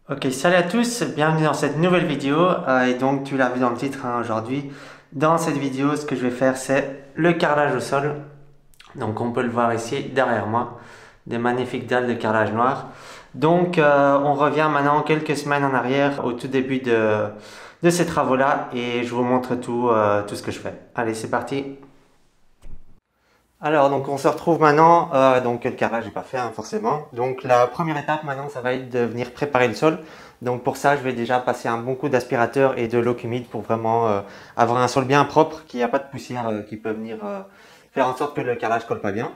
Ok, salut à tous, bienvenue dans cette nouvelle vidéo. Et donc, tu l'as vu dans le titre aujourd'hui. Dans cette vidéo, ce que je vais faire, c'est le carrelage au sol. Donc, on peut le voir ici derrière moi, des magnifiques dalles de carrelage noir. Donc, on revient maintenant quelques semaines en arrière, au tout début de ces travaux-là, et je vous montre tout ce que je fais. Allez, c'est parti. Alors, donc on se retrouve maintenant, donc le carrelage n'est pas fait hein, forcément. Donc la première étape maintenant, ça va être de venir préparer le sol. Donc pour ça, je vais déjà passer un bon coup d'aspirateur et de l'eau humide pour vraiment avoir un sol bien propre, qu'il n'y a pas de poussière qui peut venir faire en sorte que le carrelage colle pas bien.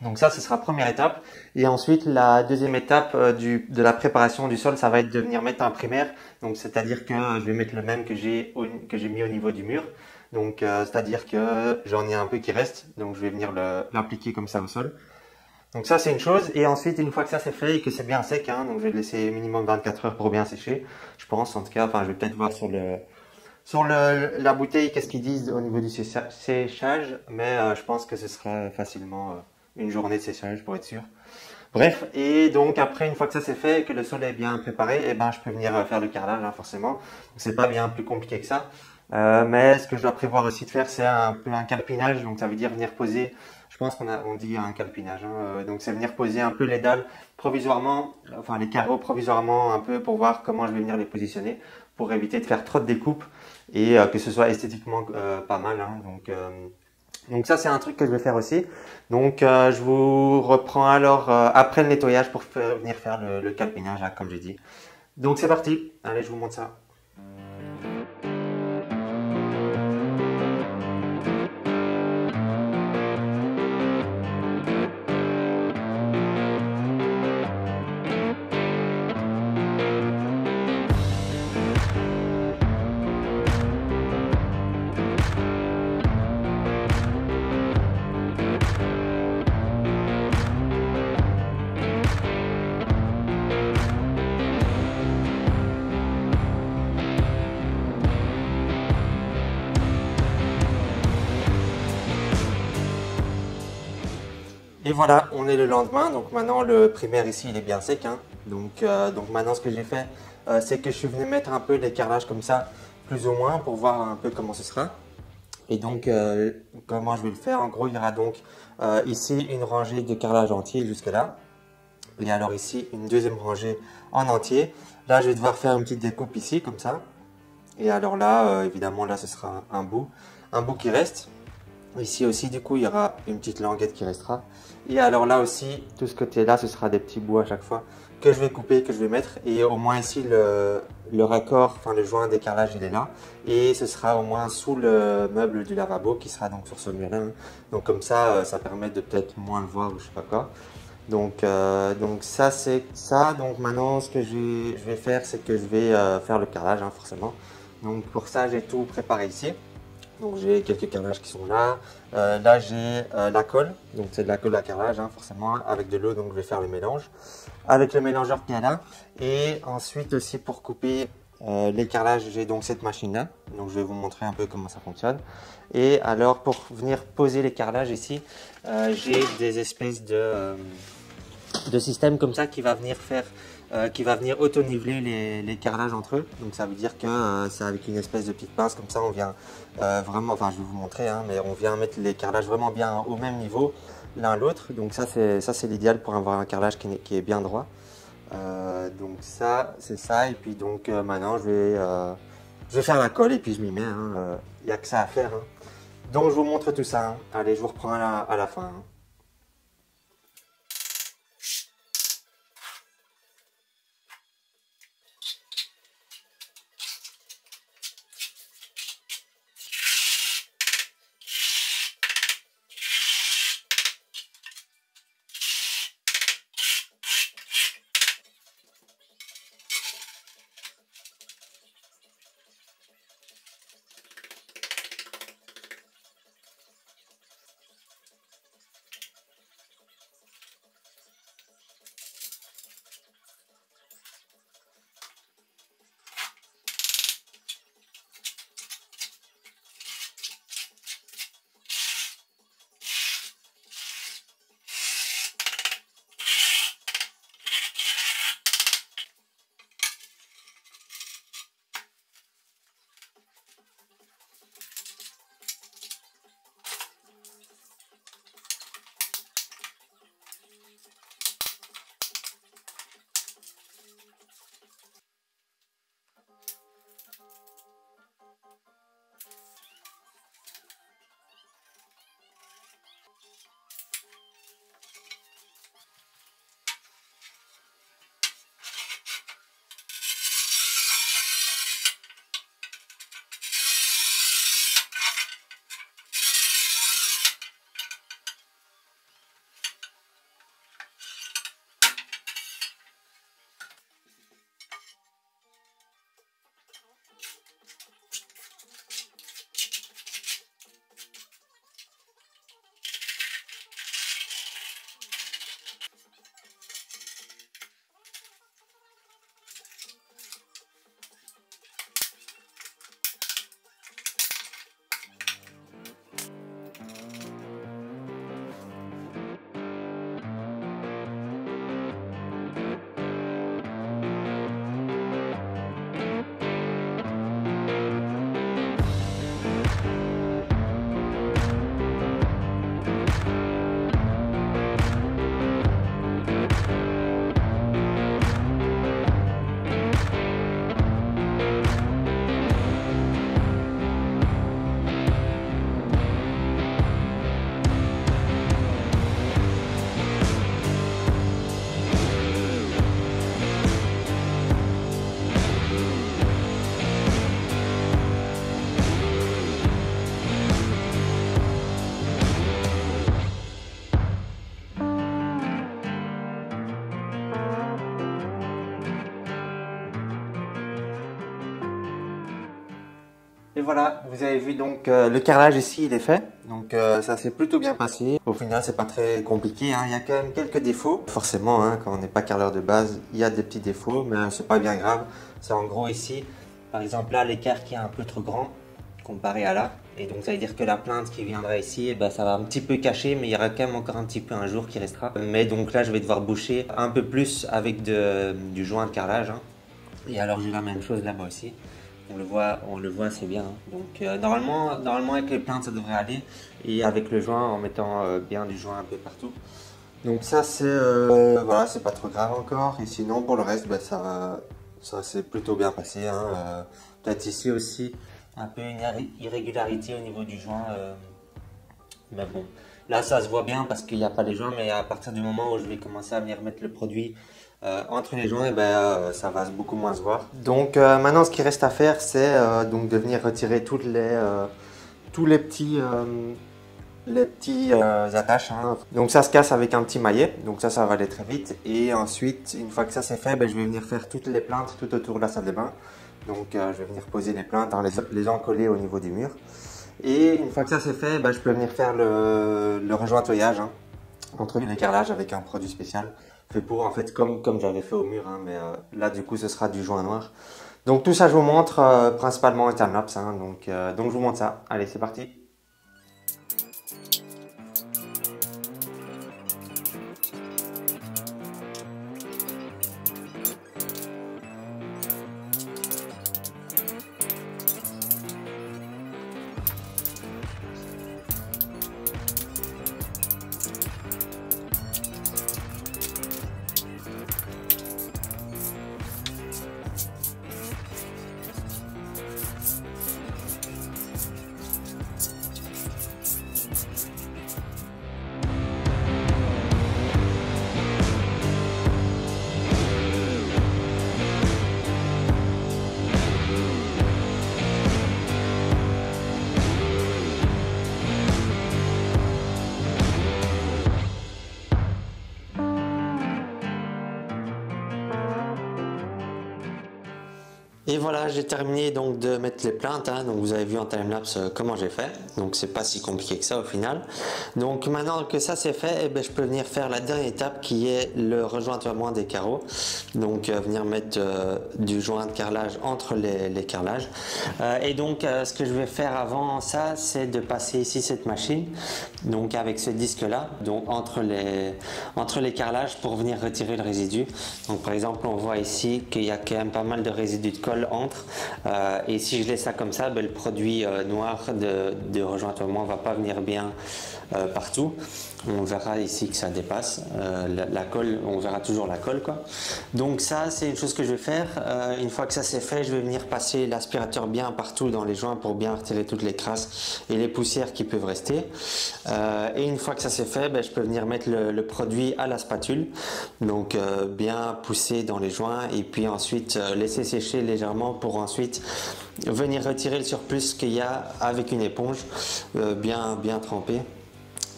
Donc ça, ce sera la première étape. Et ensuite, la deuxième étape de la préparation du sol, ça va être de venir mettre un primaire. Donc c'est-à-dire que je vais mettre le même que j'ai mis au niveau du mur. Donc c'est-à-dire que j'en ai un peu qui reste. Donc je vais venir l'appliquer comme ça au sol. Donc ça, c'est une chose. Et ensuite, une fois que ça c'est fait et que c'est bien sec, hein, donc je vais le laisser minimum 24 heures pour bien sécher. Je pense, en tout cas, enfin je vais peut-être voir sur la bouteille, qu'est-ce qu'ils disent au niveau du séchage, mais je pense que ce sera facilement une journée de séchage pour être sûr. Bref, et donc après, une fois que ça c'est fait et que le sol est bien préparé, eh ben, je peux venir faire le carrelage, hein, forcément. C'est pas bien plus compliqué que ça. Mais ce que je dois prévoir aussi de faire, c'est un peu un calpinage. Donc ça veut dire venir poser, je pense on dit un calpinage. Hein, donc c'est venir poser un peu les dalles provisoirement, enfin les carreaux provisoirement un peu pour voir comment je vais venir les positionner, pour éviter de faire trop de découpes et que ce soit esthétiquement pas mal. Hein, donc ça c'est un truc que je vais faire aussi. Donc je vous reprends alors après le nettoyage pour venir faire le calpinage, hein, comme j'ai dit. Donc c'est parti, allez je vous montre ça. Et voilà, on est le lendemain. Donc maintenant le primaire ici il est bien sec. Hein. Donc maintenant ce que j'ai fait, c'est que je suis venu mettre un peu les carrelages comme ça, plus ou moins, pour voir un peu comment ce sera. Et donc comment je vais le faire, en gros il y aura donc ici une rangée de carrelage entier jusque là. Et alors ici une deuxième rangée en entier. Là je vais devoir faire une petite découpe ici comme ça. Et alors là, évidemment là ce sera un bout qui reste. Ici aussi, du coup, il y aura une petite languette qui restera. Et alors là aussi, tout ce côté-là, ce sera des petits bouts à chaque fois que je vais couper, que je vais mettre. Et au moins ici, le raccord, enfin le joint d'écarlage, il est là. Et ce sera au moins sous le meuble du lavabo qui sera donc sur ce mur-là. Hein. Donc comme ça permet de peut-être moins le voir ou je sais pas quoi. Donc ça, c'est ça. Donc maintenant, ce que je vais faire, c'est que je vais faire le carrelage, hein, forcément. Donc pour ça, j'ai tout préparé ici. Donc j'ai quelques carrelages qui sont là. Là j'ai la colle, donc c'est de la colle à carrelage hein, forcément avec de l'eau, donc je vais faire le mélange avec le mélangeur qui est là. Et ensuite aussi pour couper les carrelages, j'ai donc cette machine là. Donc je vais vous montrer un peu comment ça fonctionne. Et alors pour venir poser les carrelages ici, j'ai des espèces de système comme ça qui va venir auto-niveler les carrelages entre eux. Donc ça veut dire que c'est avec une espèce de petite pince, comme ça on vient vraiment, enfin je vais vous montrer, hein, mais on vient mettre les carrelages vraiment bien au même niveau l'un l'autre. Donc ça c'est l'idéal pour avoir un carrelage qui est bien droit. Donc ça c'est ça, et puis donc maintenant je vais faire la colle et puis je m'y mets. Il n'y a que ça à faire. Hein. Donc je vous montre tout ça. Hein. Allez, je vous reprends à la fin. Hein. Et voilà, vous avez vu donc le carrelage ici il est fait, donc ça s'est plutôt bien passé. Au final c'est pas très compliqué, hein. Il y a quand même quelques défauts. Forcément, hein, quand on n'est pas carreleur de base, il y a des petits défauts, mais c'est pas bien grave. C'est en gros ici, par exemple là l'écart qui est un peu trop grand comparé à là. Et donc ça veut dire que la plainte qui viendra ici, eh ben, ça va un petit peu cacher, mais il y aura quand même encore un petit peu un jour qui restera. Mais donc là je vais devoir boucher un peu plus avec du joint de carrelage, hein. Et alors j'ai la même chose là-bas aussi. On le voit assez bien, hein. Donc normalement avec les plaintes ça devrait aller. Et avec le joint en mettant bien du joint un peu partout. Donc ça c'est voilà, c'est pas trop grave encore. Et sinon pour le reste ben, ça s'est plutôt bien passé, hein. Peut-être ici aussi un peu une irrégularité au niveau du joint. Mais bon, là ça se voit bien parce qu'il n'y a pas les joints. Mais à partir du moment où je vais commencer à venir mettre le produit entre les joints, et ben, ça va beaucoup moins se voir. Donc maintenant ce qui reste à faire c'est donc de venir retirer tous les petits attaches, hein. Donc ça se casse avec un petit maillet, donc ça va aller très vite. Et ensuite une fois que ça c'est fait, ben, je vais venir faire toutes les plaintes tout autour de la salle de bain. Donc je vais venir poser les plaintes, hein, les encoller au niveau du mur. Et une fois que ça c'est fait, ben, je peux venir faire le rejointoyage, hein, entre les carrelages avec un produit spécial fait pour, en fait, comme j'avais fait au mur, hein, mais là du coup ce sera du joint noir. Donc tout ça je vous montre principalement en timelapse, hein, donc je vous montre ça. Allez, c'est parti. Et voilà, j'ai terminé donc de mettre les plaintes, hein. Donc vous avez vu en timelapse comment j'ai fait. Donc c'est pas si compliqué que ça au final. Donc maintenant que ça c'est fait, eh ben, je peux venir faire la dernière étape qui est le rejointoiement des carreaux. Donc venir mettre du joint de carrelage entre les carrelages. Et donc ce que je vais faire avant ça, c'est de passer ici cette machine. Donc avec ce disque là, donc entre les carrelages pour venir retirer le résidu. Donc par exemple on voit ici qu'il y a quand même pas mal de résidus de colle entre, et si je laisse ça comme ça, ben, le produit noir de rejointoiement va pas venir bien partout. On verra ici que ça dépasse la colle, on verra toujours la colle, quoi. Donc ça c'est une chose que je vais faire. Une fois que ça c'est fait, je vais venir passer l'aspirateur bien partout dans les joints pour bien retirer toutes les crasses et les poussières qui peuvent rester. Et une fois que ça c'est fait, ben, je peux venir mettre le produit à la spatule, donc bien pousser dans les joints et puis ensuite laisser sécher légèrement pour ensuite venir retirer le surplus qu'il y a avec une éponge bien trempée.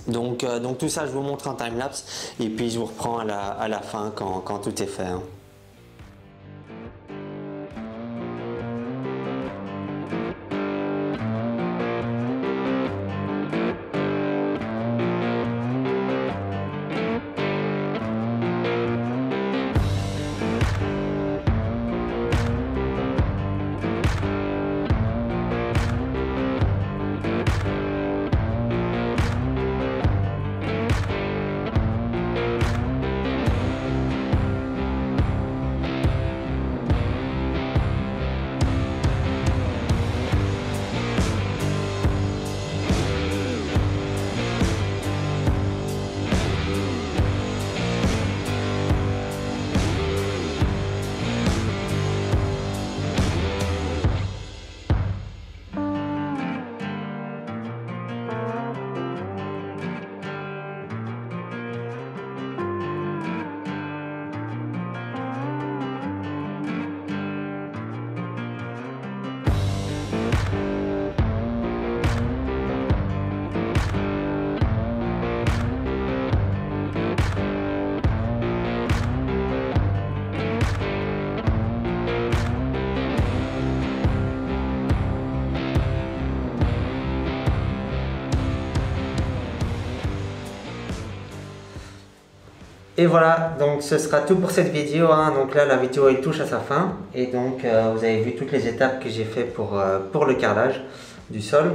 Donc tout ça je vous montre en timelapse et puis je vous reprends à la fin quand tout est fait, hein. Et voilà, donc ce sera tout pour cette vidéo, hein. Donc là, la vidéo elle touche à sa fin. Et donc, vous avez vu toutes les étapes que j'ai fait pour le carrelage du sol.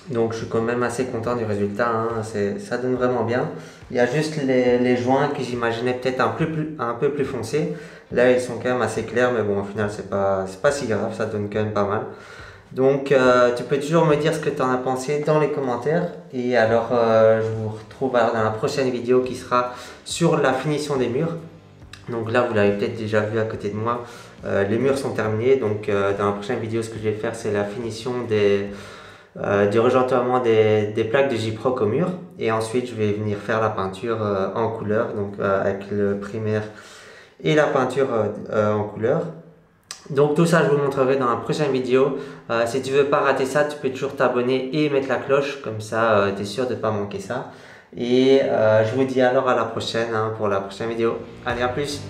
Donc je suis quand même assez content du résultat, hein. Ça donne vraiment bien. Il y a juste les joints que j'imaginais peut-être un peu plus foncés. Là, ils sont quand même assez clairs, mais bon, au final, c'est pas si grave, ça donne quand même pas mal. Donc, tu peux toujours me dire ce que tu en as pensé dans les commentaires. Et alors, je vous retrouve alors dans la prochaine vidéo qui sera sur la finition des murs. Donc là, vous l'avez peut-être déjà vu à côté de moi. Les murs sont terminés. Donc, dans la prochaine vidéo, ce que je vais faire, c'est la finition du rejointoiement des plaques de Gyproc au mur. Et ensuite, je vais venir faire la peinture en couleur. Donc, avec le primaire et la peinture en couleur. Donc tout ça je vous montrerai dans la prochaine vidéo. Si tu veux pas rater ça, tu peux toujours t'abonner et mettre la cloche, comme ça tu es sûr de ne pas manquer ça. Et je vous dis alors à la prochaine, hein, pour la prochaine vidéo. Allez, à plus!